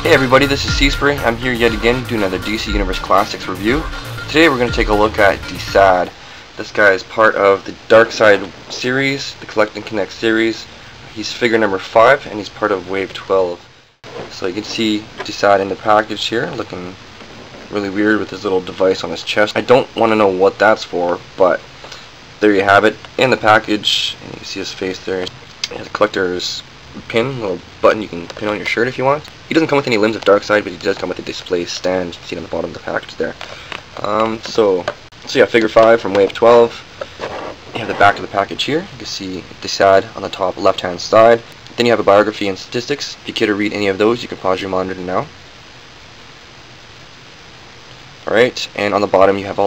Hey everybody, this is Seaspray. I'm here yet again to do another DC Universe Classics review. Today we're going to take a look at Desaad. This guy is part of the Darkseid series, the Collect and Connect series. He's figure number 5 and he's part of Wave 12. So you can see Desaad in the package here, looking really weird with his little device on his chest. I don't want to know what that's for, but there you have it in the package, and you can see his face there. He has a collector's pin, a little button you can pin on your shirt if you want. He doesn't come with any limbs of Darkseid, but he does come with a display stand. You can see it on the bottom of the package there. So yeah, figure 5 from Wave 12. You have the back of the package here. You can see Desaad on the top left hand side. Then you have a biography and statistics. If you care to read any of those, you can pause your monitor now. Alright, and on the bottom you have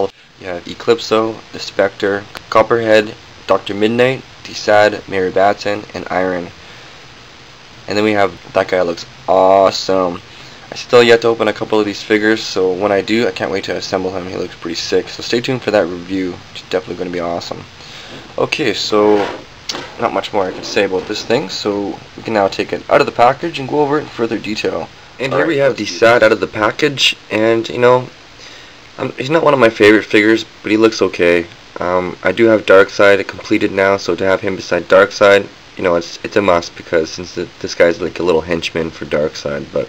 Eclipso, the Spectre, Copperhead, Dr. Midnight, Desaad, Mary Batson, and Iron. And then we have that guy. Looks awesome. I still yet to open a couple of these figures, so when I do, I can't wait to assemble him. He looks pretty sick. So stay tuned for that review. It's definitely going to be awesome. Okay, so not much more I can say about this thing, so we can now take it out of the package and go over it in further detail. And here we have Desaad out of the package, and you know, he's not one of my favorite figures, but he looks okay. I do have Darkseid completed now, so to have him beside Darkseid, you know, it's a must, because since this guy's like a little henchman for Darkseid. But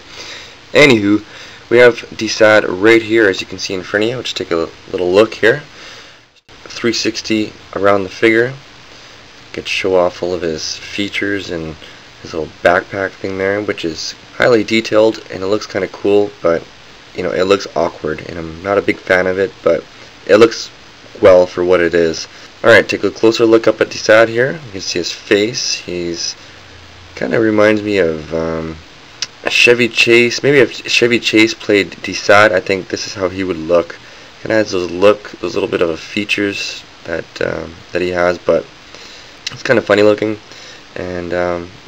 anywho, we have Desaad right here, as you can see in front of you. Let's take a little look here. 360 around the figure. Could show off all of his features and his little backpack thing there, which is highly detailed and it looks kind of cool, but you know, it looks awkward, and I'm not a big fan of it, but it looks well for what it is. Alright, take a closer look up at Desaad here. You can see his face. He's kind of reminds me of a Chevy Chase. Maybe if Chevy Chase played Desaad, I think this is how he would look. Kind of has those little bit of features that he has, but it's kind of funny looking. And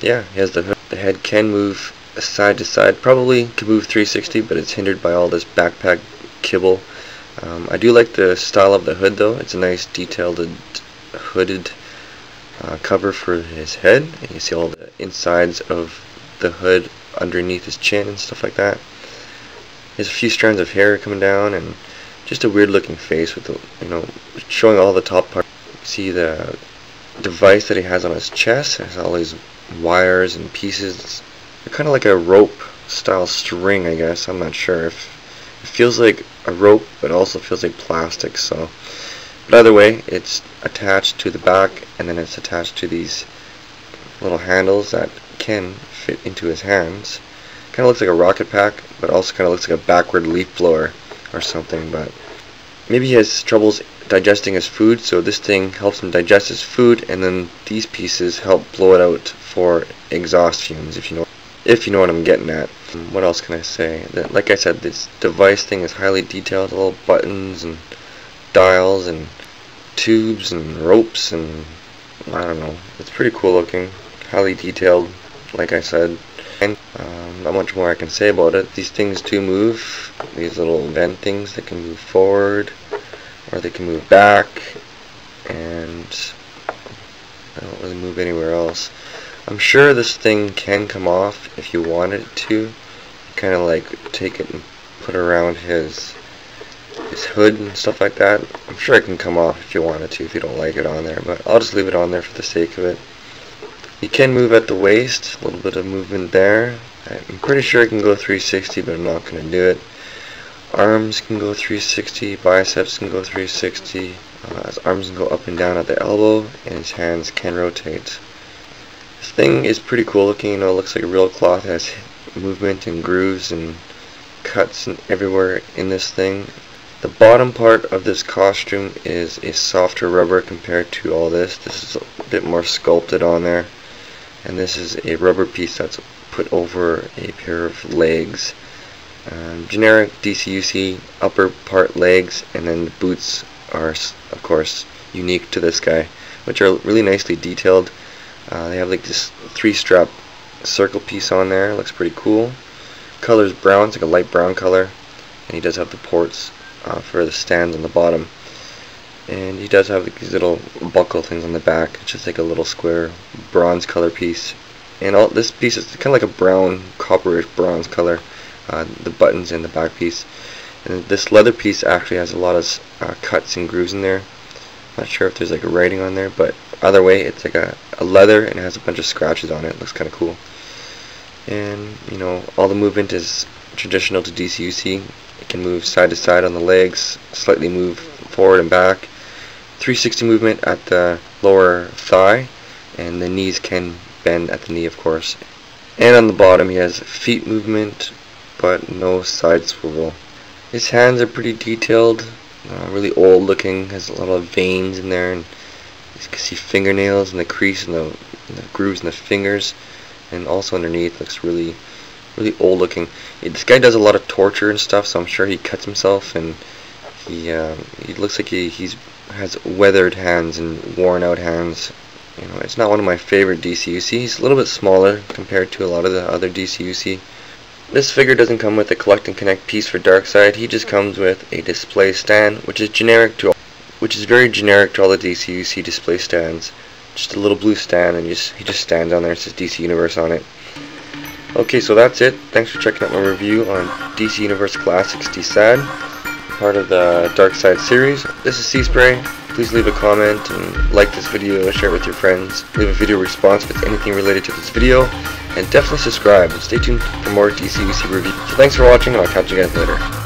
yeah, he has the hood. The head can move side to side. Probably can move 360, but it's hindered by all this backpack kibble. I do like the style of the hood though. It's a nice detailed hooded cover for his head. And you see all the insides of the hood underneath his chin and stuff like that. There's a few strands of hair coming down and just a weird looking face with the, you know, showing all the top part. You see the device that he has on his chest. It has all these wires and pieces. They're kind of like a rope style string, I guess. I'm not sure if it feels like a rope, but also feels like plastic. So, but either way, it's attached to the back, and then it's attached to these little handles that can fit into his hands. Kind of looks like a rocket pack, but also kind of looks like a backward leaf blower or something. But maybe he has troubles digesting his food, so this thing helps him digest his food, and then these pieces help blow it out for exhaust fumes, if you know what I'm getting at. What else can I say? Like I said, this device thing is highly detailed. Little buttons and dials and tubes and ropes, and I don't know. It's pretty cool looking, highly detailed, like I said. And not much more I can say about it. These things do move. These little vent things that can move forward, or they can move back, and I don't really move anywhere else. I'm sure this thing can come off if you wanted it to. Kind of like take it and put it around his hood and stuff like that. I'm sure it can come off if you wanted to, if you don't like it on there, but I'll just leave it on there for the sake of it. You can move at the waist, a little bit of movement there. I'm pretty sure it can go 360, but I'm not going to do it. Arms can go 360, biceps can go 360, his arms can go up and down at the elbow, and his hands can rotate. This thing is pretty cool looking. You know, it looks like a real cloth. It has movement and grooves and cuts and everywhere in this thing. The bottom part of this costume is a softer rubber compared to all this. This is a bit more sculpted on there, and this is a rubber piece that's put over a pair of legs. Generic DCUC upper part legs, and then the boots are of course unique to this guy, which are really nicely detailed. They have like this 3-strap circle piece on there. It looks pretty cool. Color's brown, it's like a light brown color, and he does have the ports for the stands on the bottom. And he does have these little buckle things on the back. It's just like a little square bronze color piece. And all this piece is kind of like a brown, copperish bronze color. the buttons and the back piece. And this leather piece actually has a lot of cuts and grooves in there. Not sure if there's like a writing on there, but either way, it's like a leather and it has a bunch of scratches on it. It looks kind of cool. And you know, all the movement is traditional to DCUC. It can move side to side on the legs, slightly move forward and back. 360 movement at the lower thigh, and the knees can bend at the knee, of course. And on the bottom, he has feet movement, but no side swivel. His hands are pretty detailed, really old looking. Has a lot of veins in there, and you can see fingernails in the crease and the grooves in the fingers, and also underneath looks really old looking. This guy does a lot of torture and stuff, so I'm sure he cuts himself, and he looks like he has weathered hands and worn out hands. You know, it's not one of my favorite DCUC. He's a little bit smaller compared to a lot of the other DCUC. This figure doesn't come with a collect and connect piece for Darkseid. He just comes with a display stand, which is very generic to all the DCUC display stands. Just a little blue stand, and he just stands on there. It says DC Universe on it. Okay, so that's it. Thanks for checking out my review on DC Universe Classics Desaad, part of the Darkseid series. This is C-Spray. Please leave a comment and like this video, share it with your friends. Leave a video response if it's anything related to this video, and definitely subscribe and stay tuned for more DCUC reviews. So thanks for watching, and I'll catch you guys later.